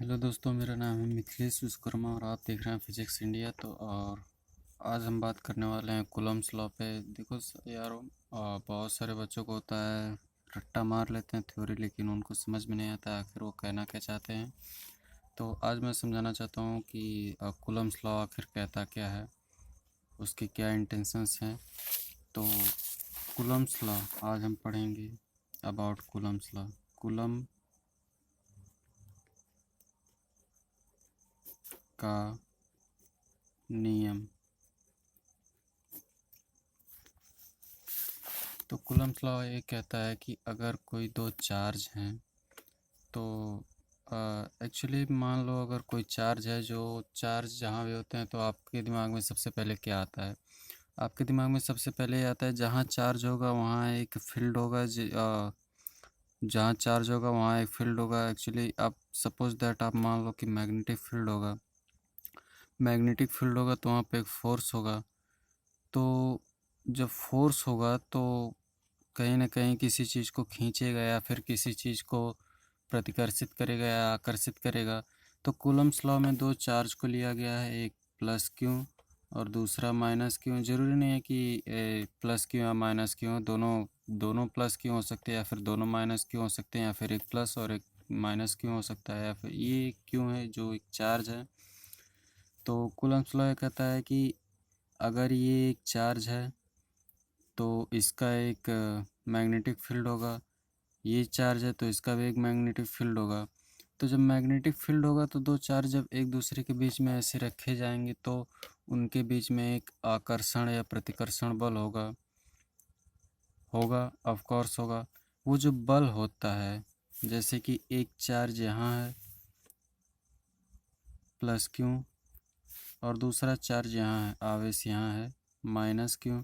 Hello दोस्तों, मेरा नाम है मिथिलेश विश्वकर्मा और आप देख रहे हैं फिजिक्स इंडिया। तो और आज हम बात करने वाले हैं कूलम्ब्स लॉ पे। देखो यार, बहुत सारे बच्चों को होता है रट्टा मार लेते हैं थ्योरी, लेकिन उनको समझ में नहीं आता आखिर वो कहना क्या चाहते हैं। तो आज मैं समझाना चाहता हूँ कि कूलम्ब्स लॉ आखिर कहता क्या है, उसके क्या इंटेंशंस हैं। तो कूलम्ब्स लॉ आज हम पढ़ेंगे अबाउट कूलम्ब्स लॉ। कूलम्ब का नियम। तो कूलम्ब्स लॉ ये कहता है कि अगर कोई दो चार्ज हैं तो एक्चुअली मान लो अगर कोई चार्ज है, जो चार्ज जहाँ भी होते हैं तो आपके दिमाग में सबसे पहले क्या आता है? आपके दिमाग में सबसे पहले ये आता है जहाँ चार्ज होगा वहाँ एक फील्ड होगा। जहाँ चार्ज होगा वहाँ एक फील्ड होगा। एक्चुअली आप सपोज दैट आप मान लो कि मैग्नेटिक फील्ड होगा। मैग्नेटिक फील्ड होगा तो वहाँ पे एक फोर्स होगा। तो जब फोर्स होगा तो कहीं ना कहीं किसी चीज़ को खींचेगा या फिर किसी चीज़ को प्रतिकर्षित करेगा या आकर्षित करेगा। तो कूलम्ब्स लॉ में दो चार्ज को लिया गया है, एक प्लस क्यू और दूसरा माइनस क्यू। ज़रूरी नहीं है कि प्लस क्यू या माइनस क्यू, दोनों दोनों प्लस क्यू हो सकते हैं या फिर दोनों माइनस क्यू हो सकते हैं, या फिर एक प्लस और एक माइनस क्यू हो सकता है, या फिर ये क्यू है जो एक चार्ज है। तो कूलम्ब्स लॉ कहता है कि अगर ये एक चार्ज है तो इसका एक मैग्नेटिक फील्ड होगा। ये चार्ज है तो इसका भी एक मैग्नेटिक फील्ड होगा। तो जब मैग्नेटिक फील्ड होगा तो दो चार्ज जब एक दूसरे के बीच में ऐसे रखे जाएंगे तो उनके बीच में एक आकर्षण या प्रतिकर्षण बल होगा। ऑफ कोर्स होगा। वो जो बल होता है, जैसे कि एक चार्ज यहाँ है प्लस क्यू और दूसरा चार्ज यहाँ है, आवेश यहाँ है माइनस क्यू।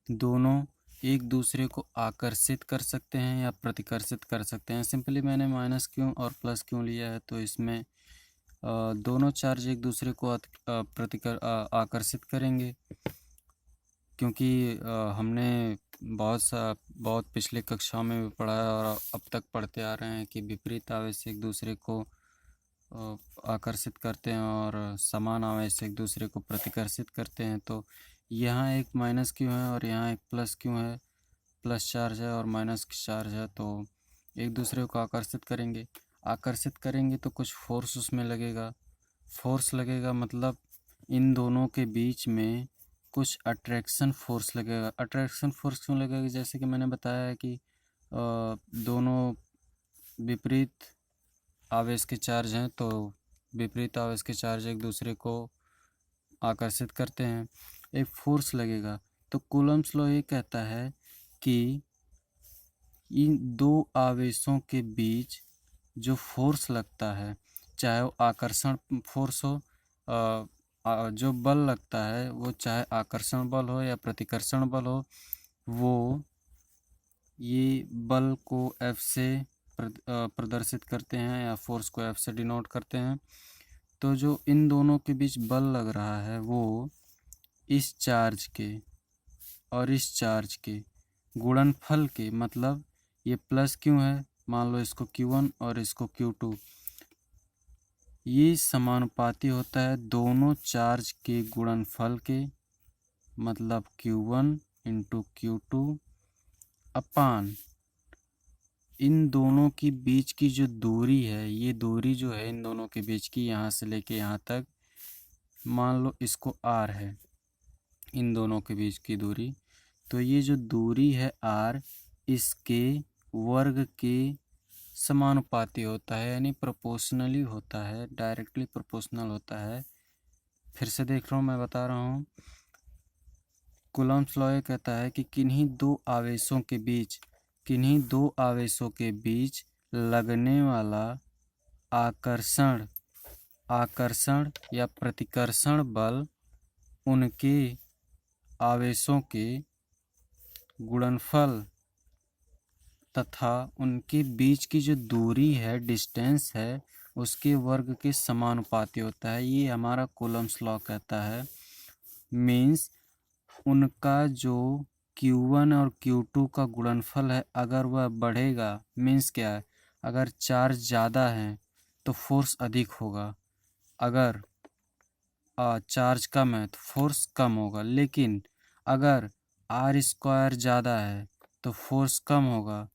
दोनों एक दूसरे को आकर्षित कर सकते हैं या प्रतिकर्षित कर सकते हैं। सिंपली मैंने माइनस क्यों और प्लस क्यों लिया है, तो इसमें दोनों चार्ज एक दूसरे को आकर्षित करेंगे, क्योंकि हमने बहुत पिछले कक्षाओं में भी पढ़ा है और अब तक पढ़ते आ रहे हैं कि विपरीत आवेश एक दूसरे को आकर्षित करते हैं और समान आवेश एक दूसरे को प्रतिकर्षित करते हैं। तो यहाँ एक माइनस क्यू है और यहाँ एक प्लस क्यू है, प्लस चार्ज है और माइनस चार्ज है, तो एक दूसरे को आकर्षित करेंगे तो कुछ फोर्स उसमें लगेगा। फोर्स लगेगा मतलब इन दोनों के बीच में कुछ अट्रैक्शन फोर्स लगेगा। अट्रैक्शन फोर्स क्यों लगेगा? जैसे कि मैंने बताया है कि दोनों विपरीत आवेश के चार्ज हैं, तो विपरीत आवेश के चार्ज एक दूसरे को आकर्षित करते हैं, एक फोर्स लगेगा। तो कूलम्ब्स लॉ ये कहता है कि इन दो आवेशों के बीच जो फोर्स लगता है, चाहे वो आकर्षण फोर्स हो, जो बल लगता है वो चाहे आकर्षण बल हो या प्रतिकर्षण बल हो, वो ये बल को F से प्रदर्शित करते हैं या फोर्स को F से डिनोट करते हैं। तो जो इन दोनों के बीच बल लग रहा है वो इस चार्ज के और इस चार्ज के गुणनफल के, मतलब ये प्लस क्यों है, मान लो इसको Q1 और इसको Q2, ये समानुपाती होता है दोनों चार्ज के गुणनफल के, मतलब Q1 इंटू Q2 अपान इन दोनों की बीच की जो दूरी है, ये दूरी जो है इन दोनों के बीच की, यहाँ से लेके यहाँ तक मान लो इसको R है, इन दोनों के बीच की दूरी। तो ये जो दूरी है R, इसके वर्ग के समानुपाती होता है, यानी प्रोपोर्शनली होता है, डायरेक्टली प्रोपोर्शनल होता है। फिर से देख रहा हूँ, मैं बता रहा हूँ। कूलम्ब्स लॉ ये कहता है कि किन्हीं दो आवेशों के बीच लगने वाला आकर्षण या प्रतिकर्षण बल उनके आवेशों के गुणनफल तथा उनके बीच की जो दूरी है, डिस्टेंस है, उसके वर्ग के समानुपाती होता है। ये हमारा कूलम्ब्स लॉ कहता है। मीन्स उनका जो Q1 और Q2 का गुणनफल है, अगर वह बढ़ेगा, मीन्स क्या है, अगर चार्ज ज़्यादा है तो फोर्स अधिक होगा, अगर चार्ज कम है तो फोर्स कम होगा। लेकिन अगर आर स्क्वायर ज़्यादा है तो फोर्स कम होगा।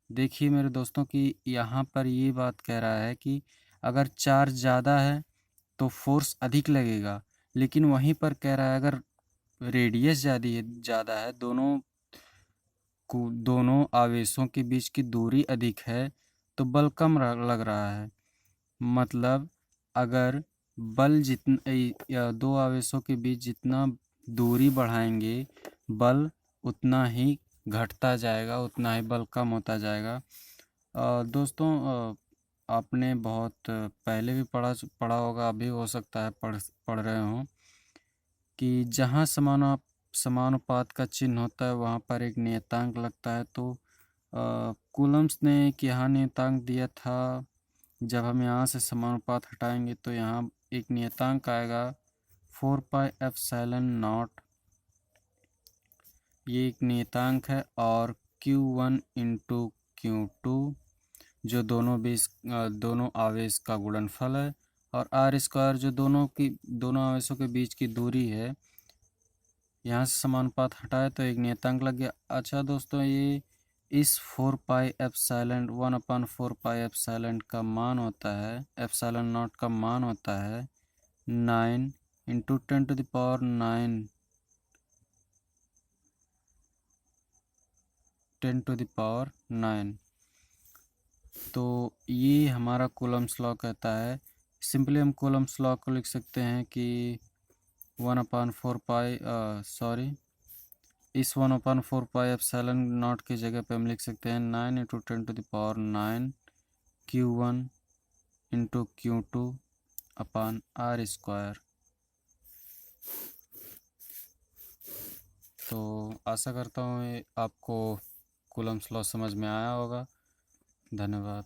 देखिए मेरे दोस्तों कि यहाँ पर ये बात कह रहा है कि अगर चार्ज ज़्यादा है तो फोर्स अधिक लगेगा, लेकिन वहीं पर कह रहा है अगर रेडियस ज़्यादा है, दोनों आवेशों के बीच की दूरी अधिक है, तो बल कम लग रहा है। मतलब अगर बल जितना या दो आवेशों के बीच जितना दूरी बढ़ाएंगे, बल उतना ही घटता जाएगा, उतना ही बल कम होता जाएगा। दोस्तों, आपने बहुत पहले भी पढ़ा होगा, अभी हो सकता है पढ़ रहे हों कि जहाँ समानुपात का चिन्ह होता है वहाँ पर एक नियतांक लगता है। तो कूलम्स ने एक यहाँ नियतांक दिया था, जब हम यहाँ से समानुपात हटाएंगे तो यहाँ एक नियतांक आएगा 4πε0। ये एक नियतांक है। और Q1 इंटू Q2 जो दोनों आवेश का गुणनफल है, और आर स्क्वायर जो दोनों आवेशों के बीच की दूरी है। यहाँ से समानुपात हटाए तो एक नियतांक लग गया। अच्छा दोस्तों, ये इस 4πε1/4πε का मान होता है, ε0 का मान होता है 9 इंटू 10⁹9। तो ये हमारा कूलम्स लॉ कहता है। सिंपली हम कूलम्स लॉ को लिख सकते हैं कि 1/4πε0 की जगह पे हम लिख सकते हैं 9 into 10⁹9 Q1 into Q2 upon r square. तो आशा करता हूँ आपको कूलम्स लॉ समझ में आया होगा। धन्यवाद।